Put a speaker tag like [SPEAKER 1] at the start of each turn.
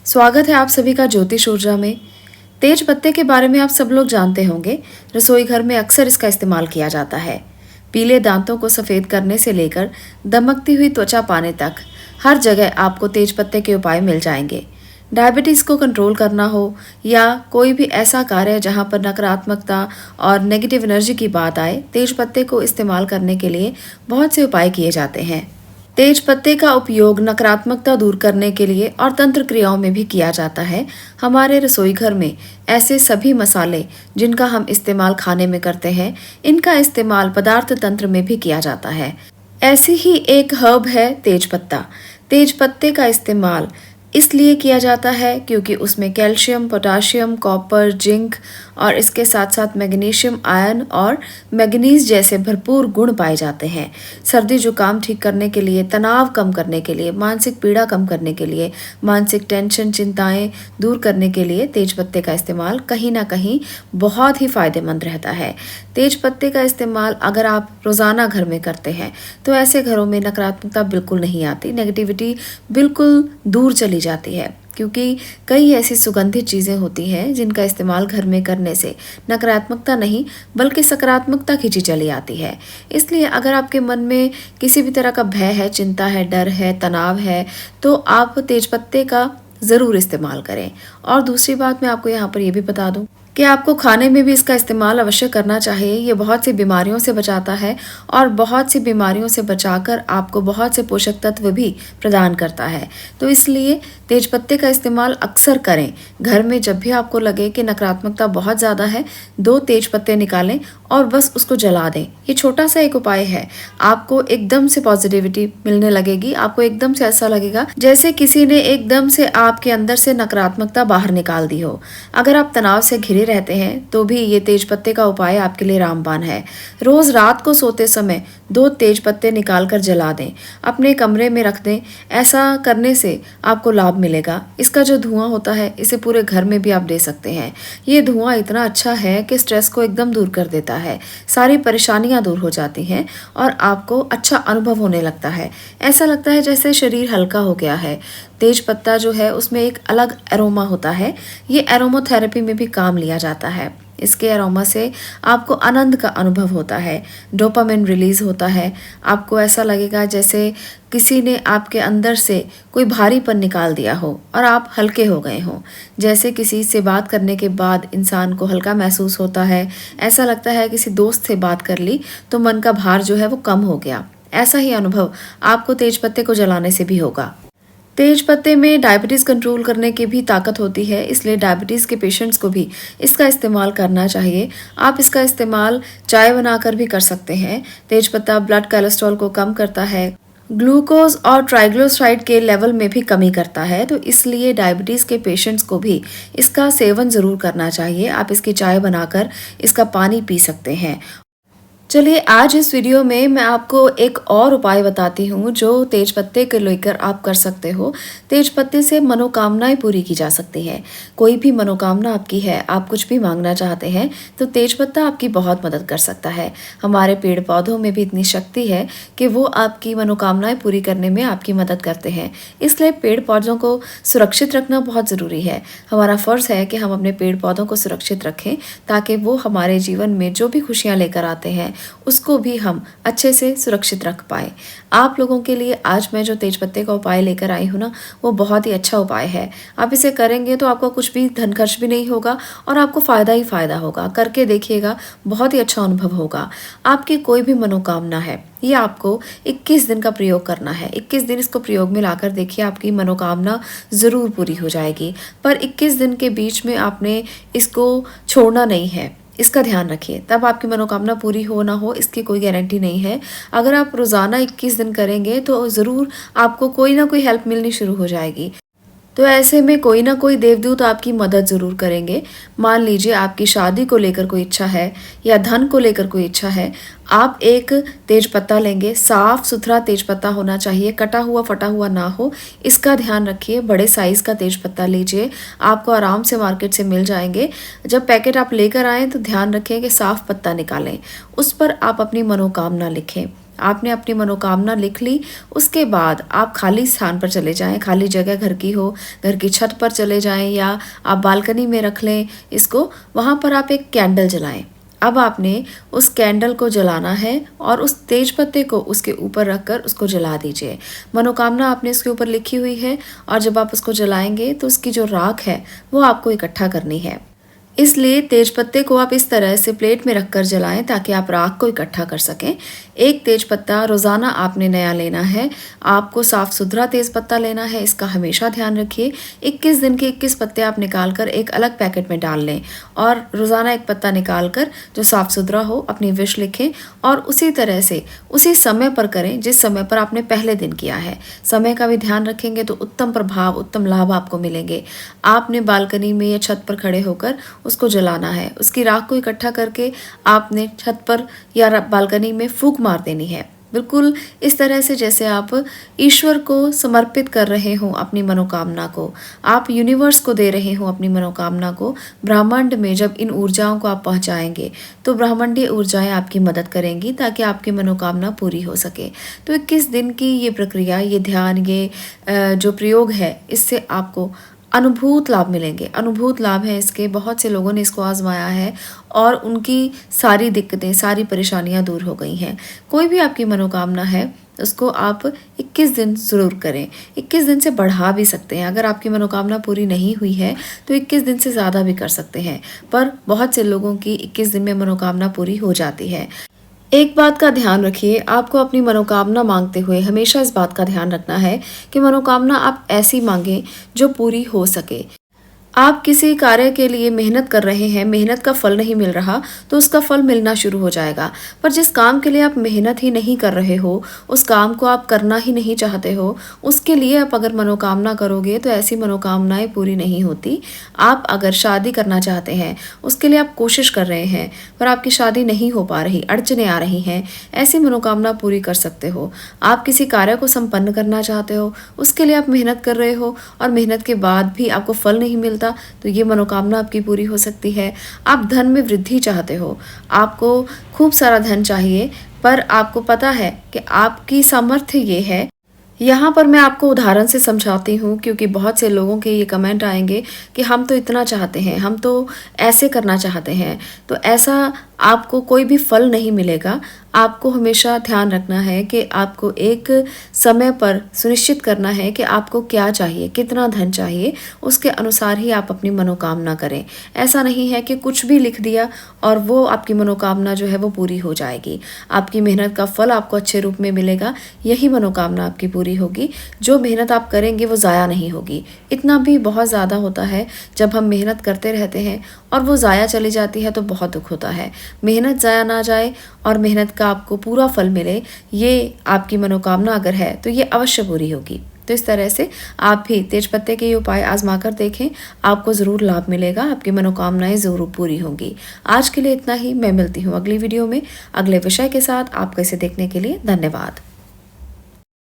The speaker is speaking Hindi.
[SPEAKER 1] स्वागत है आप सभी का ज्योतिष ऊर्जा में। तेज पत्ते के बारे में आप सब लोग जानते होंगे। रसोई घर में अक्सर इसका इस्तेमाल किया जाता है। पीले दांतों को सफ़ेद करने से लेकर दमकती हुई त्वचा पाने तक हर जगह आपको तेज पत्ते के उपाय मिल जाएंगे। डायबिटीज़ को कंट्रोल करना हो या कोई भी ऐसा कार्य जहां पर नकारात्मकता और नेगेटिव एनर्जी की बात आए, तेज पत्ते को इस्तेमाल करने के लिए बहुत से उपाय किए जाते हैं। तेज पत्ते का उपयोग नकारात्मकता दूर करने के लिए और तंत्र क्रियाओं में भी किया जाता है। हमारे रसोई घर में ऐसे सभी मसाले जिनका हम इस्तेमाल खाने में करते हैं, इनका इस्तेमाल पदार्थ तंत्र में भी किया जाता है। ऐसी ही एक हर्ब है तेज पत्ता। तेज पत्ते का इस्तेमाल इसलिए किया जाता है क्योंकि उसमें कैल्शियम, पोटाशियम, कॉपर, जिंक और इसके साथ साथ मैग्नीशियम, आयरन और मैग्नीज जैसे भरपूर गुण पाए जाते हैं। सर्दी जुकाम ठीक करने के लिए, तनाव कम करने के लिए, मानसिक पीड़ा कम करने के लिए, मानसिक टेंशन, चिंताएं दूर करने के लिए तेज पत्ते का इस्तेमाल कहीं ना कहीं बहुत ही फायदेमंद रहता है। तेज पत्ते का इस्तेमाल अगर आप रोज़ाना घर में करते हैं तो ऐसे घरों में नकारात्मकता बिल्कुल नहीं आती, नेगेटिविटी बिल्कुल दूर चली जाती है। क्योंकि कई ऐसी सुगंधित चीज़ें होती हैं जिनका इस्तेमाल घर में करने से नकारात्मकता नहीं बल्कि सकारात्मकता खींची चली आती है। इसलिए अगर आपके मन में किसी भी तरह का भय है, चिंता है, डर है, तनाव है, तो आप तेजपत्ते का ज़रूर इस्तेमाल करें। और दूसरी बात मैं आपको यहाँ पर ये भी बता दूँ कि आपको खाने में भी इसका इस्तेमाल अवश्य करना चाहिए। ये बहुत सी बीमारियों से बचाता है और बहुत सी बीमारियों से बचाकर आपको बहुत से पोषक तत्व भी प्रदान करता है। तो इसलिए तेजपत्ते का इस्तेमाल अक्सर करें। घर में जब भी आपको लगे कि नकारात्मकता बहुत ज़्यादा है, 2 तेजपत्ते निकालें और बस उसको जला दें। ये छोटा सा एक उपाय है, आपको एकदम से पॉजिटिविटी मिलने लगेगी। आपको एकदम से ऐसा लगेगा जैसे किसी ने एकदम से आपके अंदर से नकारात्मकता बाहर निकाल दी हो। अगर आप तनाव से घिरे रहते हैं तो भी ये तेज पत्ते का उपाय आपके लिए रामबाण है। रोज रात को सोते समय 2 तेज पत्ते निकाल कर जला दें, अपने कमरे में रख दें। ऐसा करने से आपको लाभ मिलेगा। इसका जो धुआं होता है, इसे पूरे घर में भी आप दे सकते हैं। ये धुआं इतना अच्छा है कि स्ट्रेस को एकदम दूर कर देता है, सारी परेशानियां दूर हो जाती हैं और आपको अच्छा अनुभव होने लगता है। ऐसा लगता है जैसे शरीर हल्का हो गया है। तेज पत्ता जो है उसमें एक अलग एरोमा होता है। ये एरोमोथेरेपी में भी काम लिया जाता है। इसके एरोमा से आपको आनंद का अनुभव होता है, डोपामिन रिलीज होता है। आपको ऐसा लगेगा जैसे किसी ने आपके अंदर से कोई भारीपन निकाल दिया हो और आप हल्के हो गए हों। जैसे किसी से बात करने के बाद इंसान को हल्का महसूस होता है। ऐसा लगता है किसी दोस्त से बात कर ली तो मन का भार जो है वो कम हो गया। ऐसा ही अनुभव आपको तेज पत्ते को जलाने से भी होगा। तेज पत्ते में डायबिटीज़ कंट्रोल करने की भी ताकत होती है, इसलिए डायबिटीज़ के पेशेंट्स को भी इसका इस्तेमाल करना चाहिए। आप इसका इस्तेमाल चाय बनाकर भी कर सकते हैं। तेज पत्ता ब्लड कोलेस्ट्रॉल को कम करता है, ग्लूकोज और ट्राइग्लिसराइड के लेवल में भी कमी करता है। तो इसलिए डायबिटीज़ के पेशेंट्स को भी इसका सेवन ज़रूर करना चाहिए। आप इसकी चाय बनाकर इसका पानी पी सकते हैं। चलिए आज इस वीडियो में मैं आपको एक और उपाय बताती हूँ जो तेज पत्ते को लेकर आप कर सकते हो। तेज पत्ते से मनोकामनाएं पूरी की जा सकती हैं। कोई भी मनोकामना आपकी है, आप कुछ भी मांगना चाहते हैं, तो तेज पत्ता आपकी बहुत मदद कर सकता है। हमारे पेड़ पौधों में भी इतनी शक्ति है कि वो आपकी मनोकामनाएं पूरी करने में आपकी मदद करते हैं। इसलिए पेड़ पौधों को सुरक्षित रखना बहुत ज़रूरी है। हमारा फ़र्ज़ है कि हम अपने पेड़ पौधों को सुरक्षित रखें ताकि वो हमारे जीवन में जो भी खुशियाँ लेकर आते हैं उसको भी हम अच्छे से सुरक्षित रख पाए। आप लोगों के लिए आज मैं जो तेज पत्ते का उपाय लेकर आई हूँ ना, वो बहुत ही अच्छा उपाय है। आप इसे करेंगे तो आपका कुछ भी धन खर्च भी नहीं होगा और आपको फ़ायदा ही फ़ायदा होगा। करके देखिएगा, बहुत ही अच्छा अनुभव होगा। आपकी कोई भी मनोकामना है, ये आपको 21 दिन का प्रयोग करना है। 21 दिन इसको प्रयोग में लाकर देखिए, आपकी मनोकामना ज़रूर पूरी हो जाएगी। पर 21 दिन के बीच में आपने इसको छोड़ना नहीं है, इसका ध्यान रखिए। तब आपकी मनोकामना पूरी हो ना हो इसकी कोई गारंटी नहीं है। अगर आप रोज़ाना 21 दिन करेंगे तो ज़रूर आपको कोई ना कोई हेल्प मिलनी शुरू हो जाएगी। तो ऐसे में कोई ना कोई देवदूत आपकी मदद ज़रूर करेंगे। मान लीजिए आपकी शादी को लेकर कोई इच्छा है या धन को लेकर कोई इच्छा है, आप एक तेज पत्ता लेंगे। साफ सुथरा तेज पत्ता होना चाहिए, कटा हुआ फटा हुआ ना हो, इसका ध्यान रखिए। बड़े साइज़ का तेज पत्ता लीजिए, आपको आराम से मार्केट से मिल जाएंगे। जब पैकेट आप लेकर आएँ तो ध्यान रखें कि साफ पत्ता निकालें, उस पर आप अपनी मनोकामना लिखें। आपने अपनी मनोकामना लिख ली, उसके बाद आप खाली स्थान पर चले जाएं, खाली जगह घर की हो, घर की छत पर चले जाएं या आप बालकनी में रख लें इसको, वहाँ पर आप एक कैंडल जलाएं। अब आपने उस कैंडल को जलाना है और उस तेज पत्ते को उसके ऊपर रखकर उसको जला दीजिए। मनोकामना आपने इसके ऊपर लिखी हुई है और जब आप उसको जलाएंगे तो उसकी जो राख है वो आपको इकट्ठा करनी है। इसलिए तेज पत्ते को आप इस तरह से प्लेट में रखकर जलाएं ताकि आप राख को इकट्ठा कर सकें। एक तेज पत्ता रोज़ाना आपने नया लेना है। आपको साफ़ सुथरा तेज पत्ता लेना है, इसका हमेशा ध्यान रखिए। 21 दिन के 21 पत्ते आप निकाल कर एक अलग पैकेट में डाल लें और रोज़ाना एक पत्ता निकाल कर जो साफ़ सुथरा हो अपनी विश लिखें और उसी तरह से उसी समय पर करें जिस समय पर आपने पहले दिन किया है। समय का भी ध्यान रखेंगे तो उत्तम प्रभाव, उत्तम लाभ आपको मिलेंगे। आपने बालकनी में या छत पर खड़े होकर उसको जलाना है। उसकी राख को इकट्ठा करके आपने छत पर या बालकनी में फूंक मार देनी है, बिल्कुल इस तरह से जैसे आप ईश्वर को समर्पित कर रहे हों अपनी मनोकामना को, आप यूनिवर्स को दे रहे हों अपनी मनोकामना को। ब्रह्मांड में जब इन ऊर्जाओं को आप पहुंचाएंगे तो ब्रह्मांडीय ऊर्जाएं आपकी मदद करेंगी ताकि आपकी मनोकामना पूरी हो सके। तो 21 दिन की ये प्रक्रिया, ये ध्यान, ये जो प्रयोग है, इससे आपको अनुभूत लाभ मिलेंगे। अनुभूत लाभ है इसके, बहुत से लोगों ने इसको आजमाया है और उनकी सारी दिक्कतें, सारी परेशानियां दूर हो गई हैं। कोई भी आपकी मनोकामना है उसको आप 21 दिन ज़रूर करें। 21 दिन से बढ़ा भी सकते हैं। अगर आपकी मनोकामना पूरी नहीं हुई है तो 21 दिन से ज़्यादा भी कर सकते हैं, पर बहुत से लोगों की 21 दिन में मनोकामना पूरी हो जाती है। एक बात का ध्यान रखिए, आपको अपनी मनोकामना मांगते हुए हमेशा इस बात का ध्यान रखना है कि मनोकामना आप ऐसी मांगें जो पूरी हो सके। आप किसी कार्य के लिए मेहनत कर रहे हैं, मेहनत का फल नहीं मिल रहा तो उसका फल मिलना शुरू हो जाएगा। पर जिस काम के लिए आप मेहनत ही नहीं कर रहे हो, उस काम को आप करना ही नहीं चाहते हो, उसके लिए आप अगर मनोकामना करोगे तो ऐसी मनोकामनाएं पूरी नहीं होती। आप अगर शादी करना चाहते हैं, उसके लिए आप कोशिश कर रहे हैं पर आपकी शादी नहीं हो पा रही, अड़चने आ रही हैं, ऐसी मनोकामना पूरी कर सकते हो। आप किसी कार्य को संपन्न करना चाहते हो, उसके लिए आप मेहनत कर रहे हो और मेहनत के बाद भी आपको फल नहीं मिलता, तो ये मनोकामना आपकी पूरी हो सकती है। आप धन में वृद्धि चाहते हो, आपको खूब सारा धन चाहिए, पर आपको पता है कि आपकी सामर्थ्य ये है। यहाँ पर मैं आपको उदाहरण से समझाती हूँ क्योंकि बहुत से लोगों के ये कमेंट आएंगे कि हम तो इतना चाहते हैं, हम तो ऐसे करना चाहते हैं, तो ऐसा आपको कोई भी फल नहीं मिलेगा। आपको हमेशा ध्यान रखना है कि आपको एक समय पर सुनिश्चित करना है कि आपको क्या चाहिए, कितना धन चाहिए, उसके अनुसार ही आप अपनी मनोकामना करें। ऐसा नहीं है कि कुछ भी लिख दिया और वो आपकी मनोकामना जो है वो पूरी हो जाएगी। आपकी मेहनत का फल आपको अच्छे रूप में मिलेगा, यही मनोकामना आपकी पूरी होगी। जो मेहनत आप करेंगे वो ज़ाया नहीं होगी। इतना भी बहुत ज़्यादा होता है, जब हम मेहनत करते रहते हैं और वो ज़ाया चली जाती है तो बहुत दुख होता है। मेहनत ज़ाया ना जाए और मेहनत का आपको पूरा फल मिले, ये आपकी मनोकामना अगर है तो ये अवश्य पूरी होगी। तो इस तरह से आप भी तेज पत्ते के ये उपाय आजमा कर देखें, आपको ज़रूर लाभ मिलेगा, आपकी मनोकामनाएं ज़रूर पूरी होंगी। आज के लिए इतना ही। मैं मिलती हूँ अगली वीडियो में अगले विषय के साथ। आपको इसे देखने के लिए धन्यवाद।